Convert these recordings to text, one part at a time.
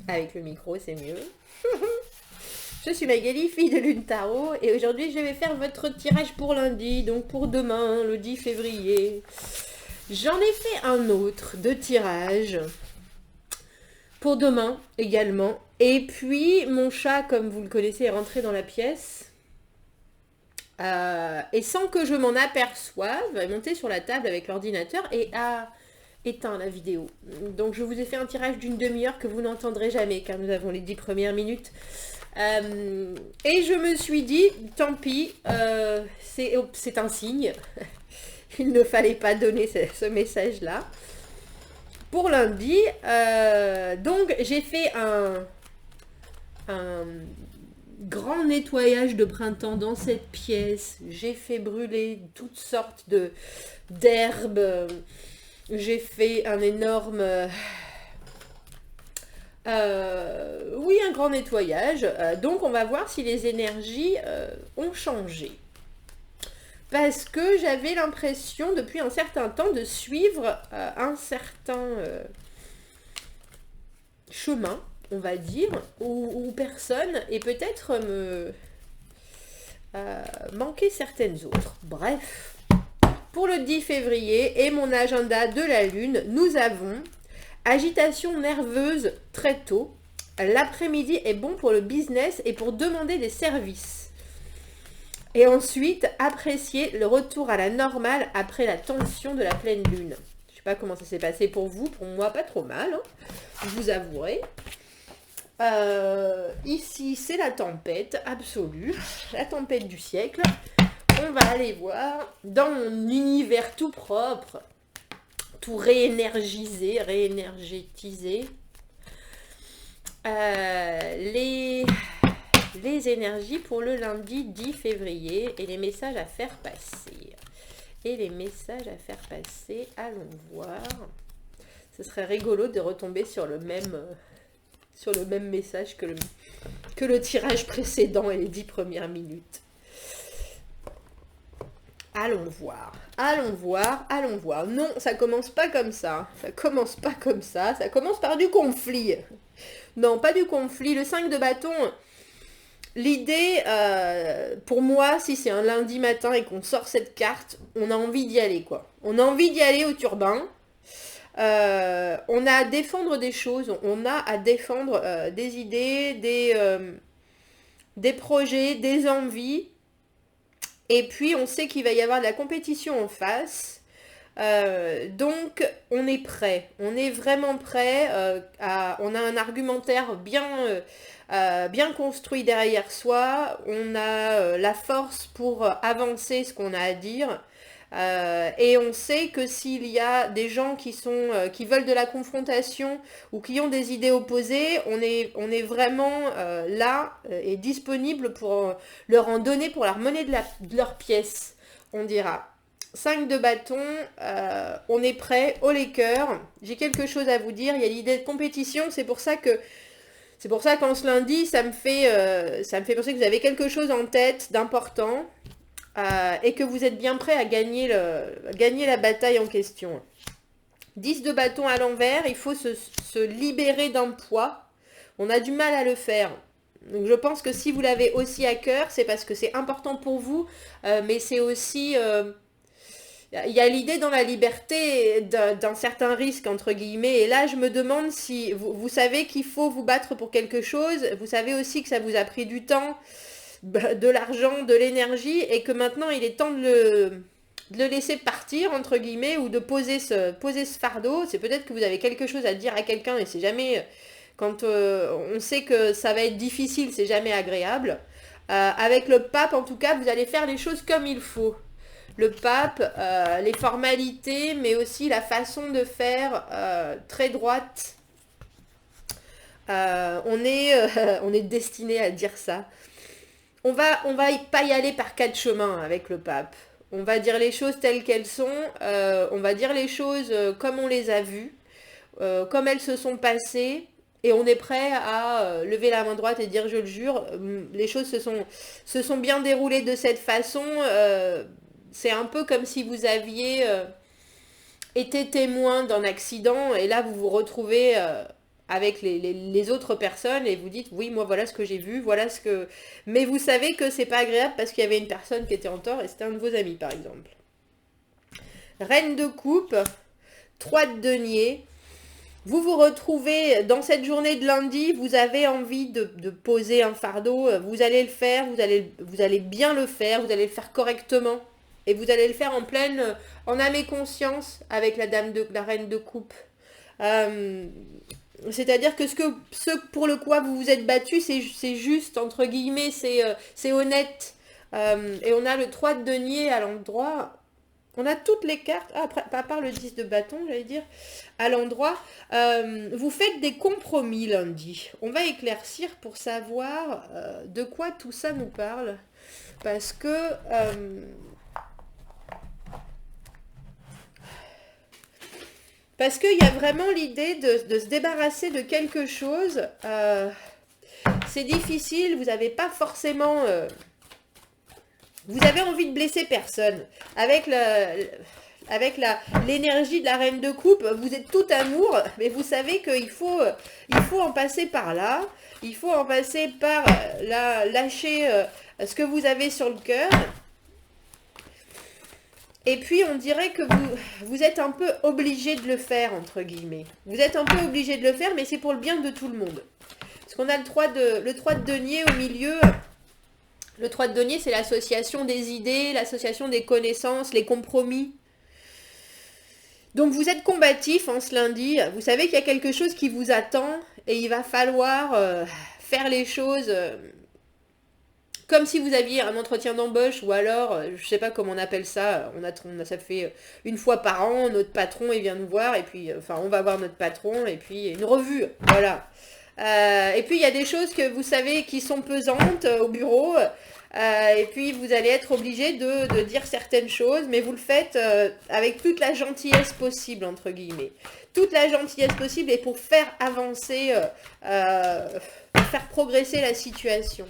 Avec le micro, c'est mieux. Je suis Magali, fille de Lune Tarot, et aujourd'hui je vais faire votre tirage pour lundi, donc pour demain, le 10 février. J'en ai fait un autre de tirage pour demain également. Et puis mon chat, comme vous le connaissez, est rentré dans la pièce. Et sans que je m'en aperçoive, est monté sur la table avec l'ordinateur et a éteint la vidéo. Donc je vous ai fait un tirage d'une demi-heure que vous n'entendrez jamais car nous avons les 10 premières minutes. Et je me suis dit, tant pis, c'est un signe. Il ne fallait pas donner ce message-là. Pour lundi, donc j'ai fait un grand nettoyage de printemps dans cette pièce. J'ai fait brûler toutes sortes d'herbes. J'ai fait un énorme... oui, un grand nettoyage. Donc on va voir si les énergies ont changé. Parce que j'avais l'impression depuis un certain temps de suivre un certain chemin, on va dire, où personne et peut-être me manquer certaines autres. Bref, pour le 10 février et mon agenda de la Lune, nous avons agitation nerveuse très tôt. L'après-midi est bon pour le business et pour demander des services. Et ensuite, apprécier le retour à la normale après la tension de la pleine lune. Je ne sais pas comment ça s'est passé pour vous. Pour moi, pas trop mal, hein, je vous avouerai. Ici, c'est la tempête absolue. La tempête du siècle. On va aller voir dans mon univers tout propre, tout réénergisé, réénergétisé. Les énergies pour le lundi 10 février et les messages à faire passer. Et les messages à faire passer, allons voir. Ce serait rigolo de retomber sur le même message que le tirage précédent et les 10 premières minutes. Allons voir, allons voir, allons voir. Non, ça commence pas comme ça. Ça commence pas comme ça. Ça commence par du conflit. Non, pas du conflit. Le 5 de bâton... L'idée, pour moi, si c'est un lundi matin et qu'on sort cette carte, on a envie d'y aller, quoi. On a envie d'y aller au turbin. On a à défendre des choses, on a à défendre des idées, des projets, des envies. Et puis, on sait qu'il va y avoir de la compétition en face. Donc, on est prêt. On est vraiment prêt. On a un argumentaire bien construit derrière soi, on a la force pour avancer ce qu'on a à dire, et on sait que s'il y a des gens qui veulent de la confrontation ou qui ont des idées opposées, on est vraiment là et disponible pour leur en donner pour leur monnaie de leur pièce, on dira. 5 de bâton, on est prêt, haut les cœurs. J'ai quelque chose à vous dire, il y a l'idée de compétition, c'est pour ça qu'en ce lundi, ça me fait penser que vous avez quelque chose en tête d'important et que vous êtes bien prêt à gagner la bataille en question. 10 de bâton à l'envers, il faut se libérer d'un poids. On a du mal à le faire. Donc je pense que si vous l'avez aussi à cœur, c'est parce que c'est important pour vous, mais c'est aussi... il y a l'idée dans la liberté d'un certain risque, entre guillemets. Et là, je me demande si vous savez qu'il faut vous battre pour quelque chose. Vous savez aussi que ça vous a pris du temps, de l'argent, de l'énergie. Et que maintenant, il est temps de le laisser partir, entre guillemets, ou de poser ce fardeau. C'est peut-être que vous avez quelque chose à dire à quelqu'un. Et c'est jamais... Quand on sait que ça va être difficile, c'est jamais agréable. Avec le pape, en tout cas, vous allez faire les choses comme il faut. Le pape, les formalités, mais aussi la façon de faire très droite. On est destiné à dire ça. On va pas y aller par 4 chemins avec le pape. On va dire les choses telles qu'elles sont. On va dire les choses comme on les a vues, comme elles se sont passées. Et on est prêt à lever la main droite et dire je le jure, les choses se sont bien déroulées de cette façon. C'est un peu comme si vous aviez été témoin d'un accident et là vous vous retrouvez avec les autres personnes et vous dites oui moi voilà ce que j'ai vu, voilà ce que... Mais vous savez que c'est pas agréable parce qu'il y avait une personne qui était en tort et c'était un de vos amis par exemple. Reine de coupe, 3 de denier. Vous vous retrouvez dans cette journée de lundi, vous avez envie de poser un fardeau, vous allez le faire, vous allez bien le faire, vous allez le faire correctement. Et vous allez le faire en âme et conscience avec la reine de coupe. C'est-à-dire que ce pour le quoi vous vous êtes battu, c'est juste, entre guillemets, c'est honnête. Et on a le 3 de denier à l'endroit. On a toutes les cartes, à part le 10 de bâton, j'allais dire, à l'endroit. Vous faites des compromis lundi. On va éclaircir pour savoir de quoi tout ça nous parle. Parce que... parce qu'il y a vraiment l'idée de se débarrasser de quelque chose. C'est difficile, vous n'avez pas forcément... vous avez envie de blesser personne. Avec l'énergie de la reine de coupe, vous êtes tout amour, mais vous savez qu'il faut en passer par là. Il faut en passer par lâcher ce que vous avez sur le cœur. Et puis, on dirait que vous êtes un peu obligé de le faire, entre guillemets. Vous êtes un peu obligé de le faire, mais c'est pour le bien de tout le monde. Parce qu'on a le 3 de denier au milieu. Le 3 de denier, c'est l'association des idées, l'association des connaissances, les compromis. Donc, vous êtes combatif en ce lundi. Vous savez qu'il y a quelque chose qui vous attend et il va falloir faire les choses... comme si vous aviez un entretien d'embauche ou alors, je ne sais pas comment on appelle ça, ça fait une fois par an, notre patron il vient nous voir et puis, on va voir notre patron et puis une revue, voilà. Et puis il y a des choses que vous savez qui sont pesantes au bureau et puis vous allez être obligé de dire certaines choses, mais vous le faites avec toute la gentillesse possible, entre guillemets. Toute la gentillesse possible et pour faire avancer, faire progresser la situation.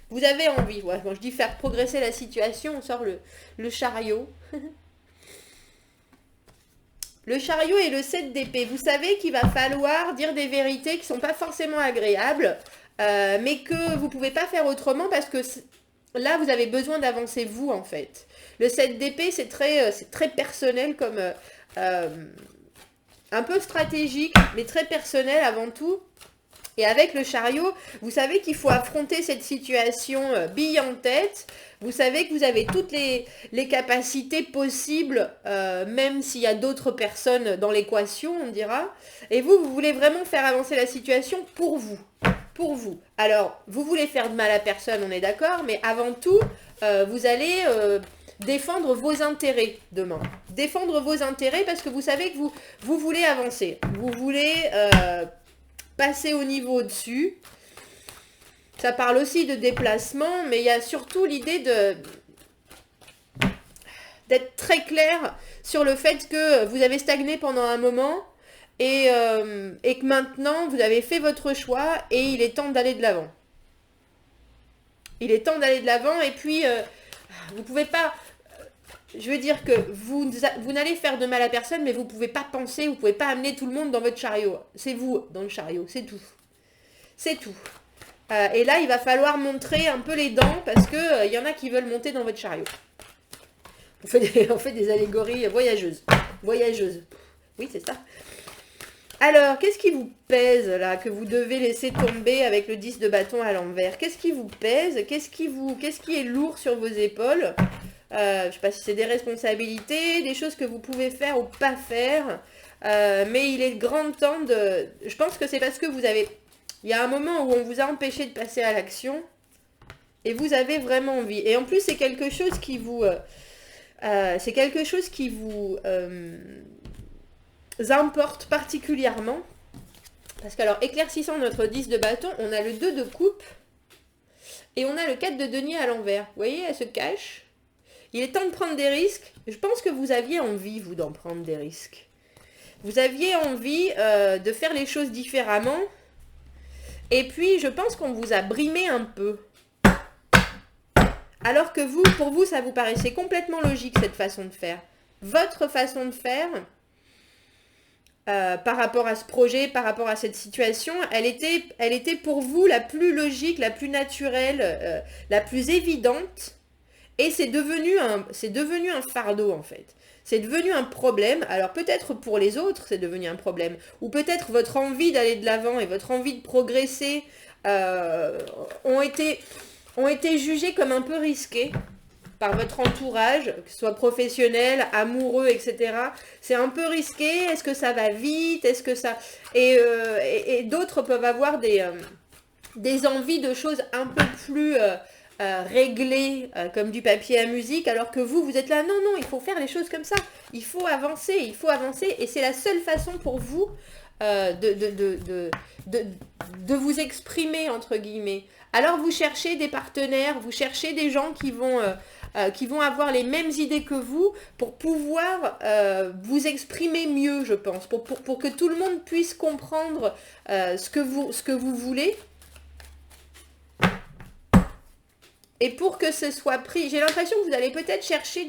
Vous avez envie, ouais, quand je dis faire progresser la situation, on sort le chariot. Le chariot et le 7 d'épée. Vous savez qu'il va falloir dire des vérités qui ne sont pas forcément agréables, mais que vous ne pouvez pas faire autrement parce que là, vous avez besoin d'avancer vous, en fait. Le 7 d'épée, c'est très personnel comme... un peu stratégique, mais très personnel avant tout. Et avec le chariot, vous savez qu'il faut affronter cette situation bille en tête. Vous savez que vous avez toutes les capacités possibles, même s'il y a d'autres personnes dans l'équation, on dira. Et vous voulez vraiment faire avancer la situation pour vous. Pour vous. Alors, vous voulez faire de mal à personne, on est d'accord, mais avant tout, vous allez défendre vos intérêts demain. Défendre vos intérêts parce que vous savez que vous voulez avancer. Vous voulez... passer au niveau au-dessus. Ça parle aussi de déplacement, mais il y a surtout l'idée d'être très clair sur le fait que vous avez stagné pendant un moment et que maintenant vous avez fait votre choix et il est temps d'aller de l'avant. Il est temps d'aller de l'avant et puis vous pouvez pas... Je veux dire que vous n'allez faire de mal à personne, mais vous ne pouvez pas penser, vous ne pouvez pas amener tout le monde dans votre chariot. C'est vous dans le chariot, c'est tout. C'est tout. Et là, il va falloir montrer un peu les dents, parce qu'il y en a qui veulent monter dans votre chariot. On fait des allégories voyageuses. Voyageuses. Oui, c'est ça. Alors, qu'est-ce qui vous pèse, là, que vous devez laisser tomber avec le 10 de bâton à l'envers? Qu'est-ce qui vous pèse? Qu'est-ce qui est lourd sur vos épaules? Je ne sais pas si c'est des responsabilités, des choses que vous pouvez faire ou pas faire, mais il est grand temps de... Je pense que c'est parce que il y a un moment où on vous a empêché de passer à l'action, et vous avez vraiment envie. Et en plus, c'est quelque chose qui vous... importe particulièrement, parce que alors, éclaircissant notre 10 de bâton, on a le 2 de coupe, et on a le 4 de denier à l'envers. Vous voyez, elle se cache. Il est temps de prendre des risques. Je pense que vous aviez envie, vous, d'en prendre des risques. Vous aviez envie de faire les choses différemment. Et puis, je pense qu'on vous a brimé un peu. Alors que pour vous, ça vous paraissait complètement logique, cette façon de faire. Votre façon de faire, par rapport à ce projet, par rapport à cette situation, elle était pour vous la plus logique, la plus naturelle, la plus évidente. Et c'est devenu un fardeau en fait. C'est devenu un problème. Alors peut-être pour les autres, c'est devenu un problème. Ou peut-être votre envie d'aller de l'avant et votre envie de progresser euh, ont été, ont été jugées comme un peu risquées par votre entourage, que ce soit professionnel, amoureux, etc. C'est un peu risqué. Est-ce que ça va vite? Est-ce que ça... Et d'autres peuvent avoir des envies de choses un peu plus réglées, comme du papier à musique, alors que vous êtes là, non, non, il faut faire les choses comme ça, il faut avancer, et c'est la seule façon pour vous de vous exprimer, entre guillemets. Alors vous cherchez des partenaires, vous cherchez des gens qui vont avoir les mêmes idées que vous pour pouvoir vous exprimer mieux, je pense, pour que tout le monde puisse comprendre ce que vous voulez. Et pour que ce soit pris, j'ai l'impression que vous allez peut-être chercher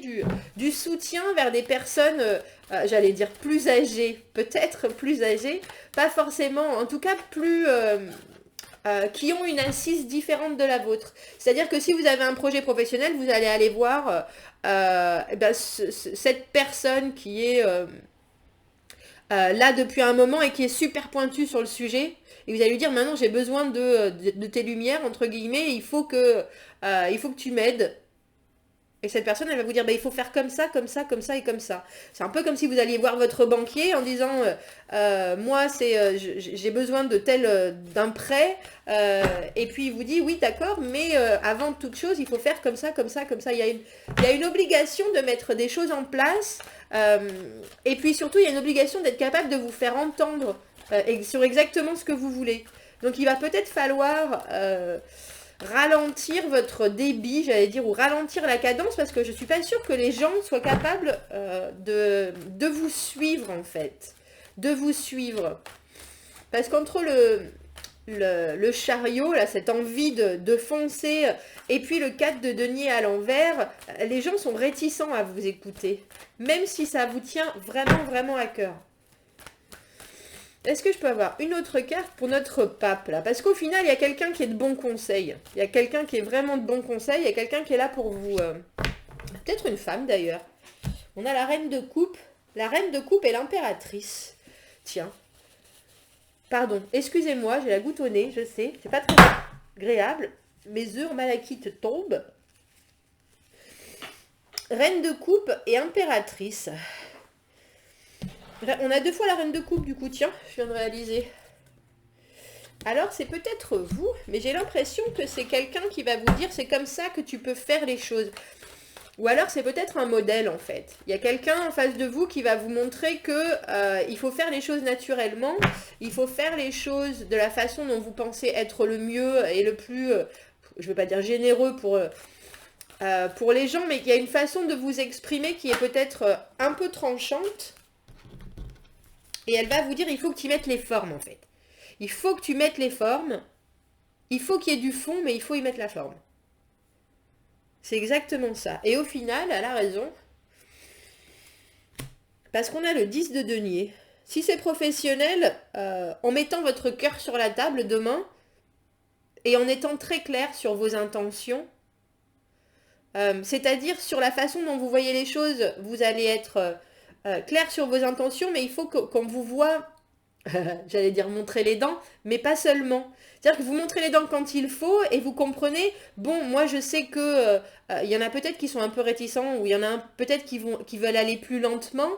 du soutien vers des personnes, j'allais dire plus âgées, peut-être plus âgées, pas forcément, en tout cas plus... qui ont une assise différente de la vôtre. C'est-à-dire que si vous avez un projet professionnel, vous allez aller voir cette personne qui est là depuis un moment et qui est super pointue sur le sujet. Et vous allez lui dire, maintenant j'ai besoin de tes lumières, entre guillemets, il faut que tu m'aides. Et cette personne, elle va vous dire, bah, il faut faire comme ça, comme ça, comme ça et comme ça. C'est un peu comme si vous alliez voir votre banquier en disant, moi, j'ai besoin de d'un prêt. Et puis il vous dit, oui, d'accord, mais avant toute chose, il faut faire comme ça, comme ça, comme ça. Il y a une obligation de mettre des choses en place. Et puis surtout, il y a une obligation d'être capable de vous faire entendre sur exactement ce que vous voulez. Donc il va peut-être falloir... ralentir votre débit, j'allais dire, ou ralentir la cadence, parce que je suis pas sûre que les gens soient capables de vous suivre, en fait. De vous suivre. Parce qu'entre le chariot, là, cette envie de foncer, et puis le 4 de denier à l'envers, les gens sont réticents à vous écouter. Même si ça vous tient vraiment, vraiment à cœur. Est-ce que je peux avoir une autre carte pour notre pape, là? Parce qu'au final, il y a quelqu'un qui est de bons conseils. Il y a quelqu'un qui est vraiment de bons conseils. Il y a quelqu'un qui est là pour vous... Peut-être une femme, d'ailleurs. On a la reine de coupe. La reine de coupe et l'impératrice. Tiens. Pardon, excusez-moi, j'ai la goutte au nez, je sais. C'est pas très agréable. Mes œufs malachite tombent. Reine de coupe et impératrice. On a deux fois la reine de coupe du coup, tiens, je viens de réaliser. Alors c'est peut-être vous, mais j'ai l'impression que c'est quelqu'un qui va vous dire c'est comme ça que tu peux faire les choses. Ou alors c'est peut-être un modèle en fait. Il y a quelqu'un en face de vous qui va vous montrer que il faut faire les choses naturellement, il faut faire les choses de la façon dont vous pensez être le mieux et le plus, je ne veux pas dire généreux pour les gens, mais il y a une façon de vous exprimer qui est peut-être un peu tranchante. Et elle va vous dire, il faut que tu mettes les formes, en fait. Il faut que tu mettes les formes. Il faut qu'il y ait du fond, mais il faut y mettre la forme. C'est exactement ça. Et au final, elle a raison. Parce qu'on a le 10 de denier. Si c'est professionnel, en mettant votre cœur sur la table demain, et en étant très clair sur vos intentions, c'est-à-dire sur la façon dont vous voyez les choses, vous allez être... clair sur vos intentions, mais il faut qu'on vous voit, j'allais dire montrer les dents, mais pas seulement. C'est-à-dire que vous montrez les dents quand il faut et vous comprenez, bon, moi je sais que il y en a peut-être qui sont un peu réticents ou il y en a peut-être qui veulent aller plus lentement.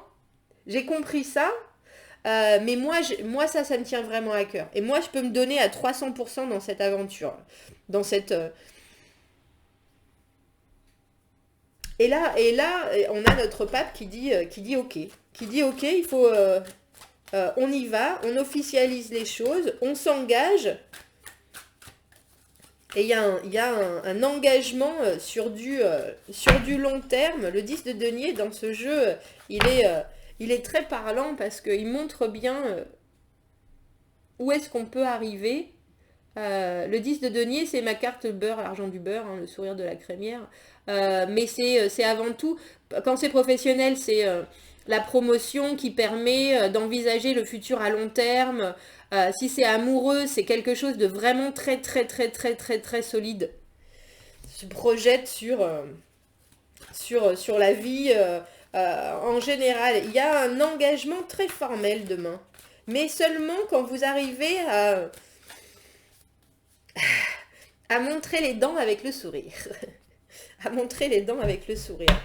J'ai compris ça, mais moi ça me tient vraiment à cœur. Et moi je peux me donner à 300% dans cette aventure, dans cette... Et là, on a notre pape qui dit OK. Qui dit OK, il faut... on y va, on officialise les choses, on s'engage. Et il y a un engagement sur du long terme. Le 10 de denier, dans ce jeu, il est très parlant parce qu'il montre bien où est-ce qu'on peut arriver. Le 10 de denier, c'est ma carte beurre, l'argent du beurre, hein, le sourire de la crémière. Mais c'est avant tout, quand c'est professionnel, la promotion qui permet d'envisager le futur à long terme. Si c'est amoureux, c'est quelque chose de vraiment très très très très très très solide. Se projette sur la vie en général. Il y a un engagement très formel demain. Mais seulement quand vous arrivez à montrer les dents avec le sourire. À montrer les dents avec le sourire.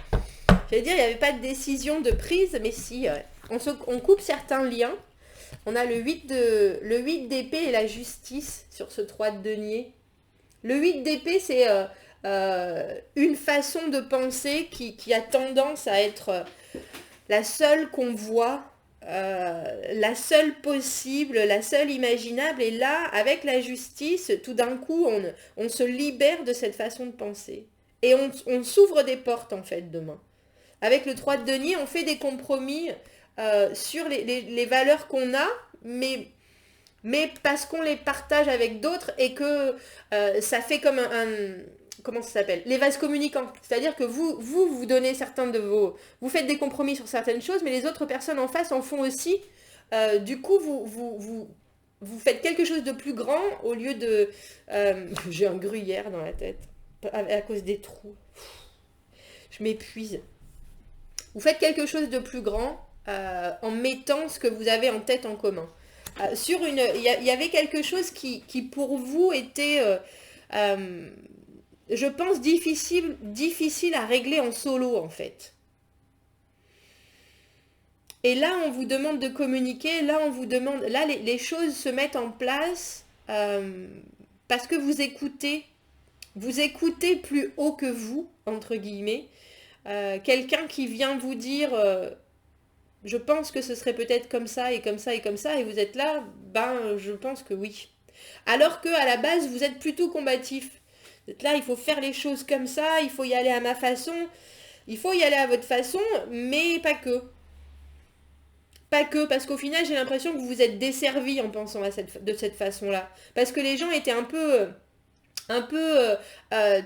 J'allais dire, il n'y avait pas de décision de prise, mais si. On coupe certains liens. On a le 8 d'épée et la justice sur ce 3 de denier. Le 8 d'épée, c'est une façon de penser qui a tendance à être la seule qu'on voit, la seule possible, la seule imaginable. Et là, avec la justice, tout d'un coup, on se libère de cette façon de penser. Et on s'ouvre des portes, en fait, demain. Avec le 3 de denier, on fait des compromis sur les valeurs qu'on a, mais parce qu'on les partage avec d'autres et que ça fait comme comment ça s'appelle? Les vases communicants. C'est-à-dire que vous donnez certains de vos... Vous faites des compromis sur certaines choses, mais les autres personnes en face en font aussi. Du coup, vous faites quelque chose de plus grand au lieu de... j'ai un gruyère dans la tête à cause des trous. Je m'épuise. Vous faites quelque chose de plus grand en mettant ce que vous avez en tête en commun. Il y avait quelque chose qui pour vous était, je pense, difficile à régler en solo, en fait. Et là, on vous demande de communiquer, là, les choses se mettent en place parce que vous écoutez plus haut que vous, entre guillemets, quelqu'un qui vient vous dire je pense que ce serait peut-être comme ça et comme ça et comme ça, et vous êtes là, je pense que oui. Alors que à la base, vous êtes plutôt combatif. Vous êtes là, il faut faire les choses comme ça, il faut y aller à ma façon, il faut y aller à votre façon, mais pas que. Pas que, parce qu'au final, j'ai l'impression que vous vous êtes desservi en pensant de cette façon-là. Parce que les gens étaient un peu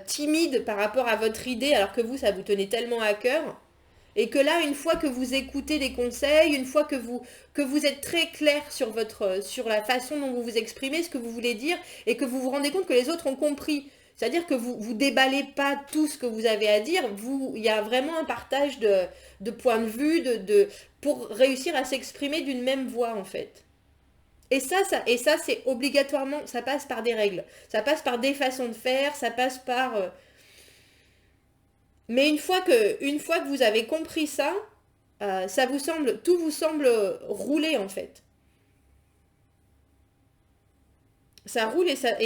timide par rapport à votre idée, alors que vous, ça vous tenait tellement à cœur. Et que là, une fois que vous écoutez les conseils, une fois que vous êtes très clair sur la façon dont vous vous exprimez, ce que vous voulez dire, et que vous vous rendez compte que les autres ont compris. C'est-à-dire que vous déballez pas tout ce que vous avez à dire, il y a vraiment un partage de points de vue, pour réussir à s'exprimer d'une même voix, en fait. Et ça, c'est obligatoirement, ça passe par des règles, ça passe par des façons de faire, ça passe par... Mais une fois que vous avez compris ça, tout vous semble rouler, en fait. Ça roule et ça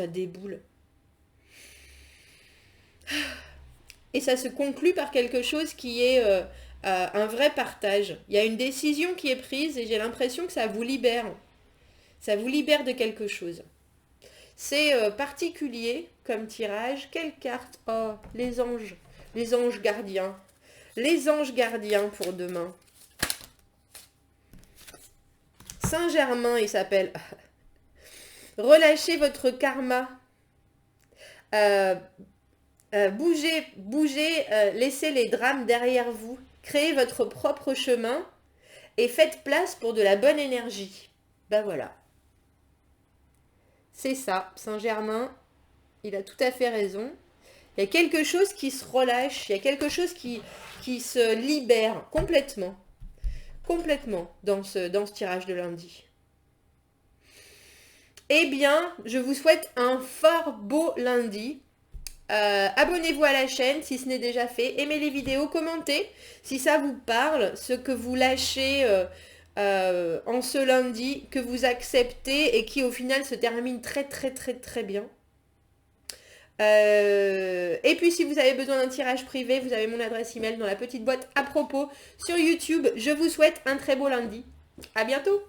déboule. Et ça se conclut par quelque chose qui est un vrai partage. Il y a une décision qui est prise et j'ai l'impression que ça vous libère. Ça vous libère de quelque chose. C'est particulier comme tirage. Quelle carte? Oh, les anges. Les anges gardiens. Les anges gardiens pour demain. Saint-Germain, il s'appelle. Relâchez votre karma. Bougez, laissez les drames derrière vous. Créez votre propre chemin et faites place pour de la bonne énergie. Ben voilà. C'est ça, Saint-Germain, il a tout à fait raison. Il y a quelque chose qui se relâche, il y a quelque chose qui se libère complètement. Complètement dans ce tirage de lundi. Eh bien, je vous souhaite un fort beau lundi. Abonnez-vous à la chaîne si ce n'est déjà fait. Aimez les vidéos, commentez si ça vous parle, ce que vous lâchez en ce lundi, que vous acceptez et qui au final se termine très très très très bien. Et puis si vous avez besoin d'un tirage privé, vous avez mon adresse email dans la petite boîte à propos sur YouTube. Je vous souhaite un très beau lundi. À bientôt.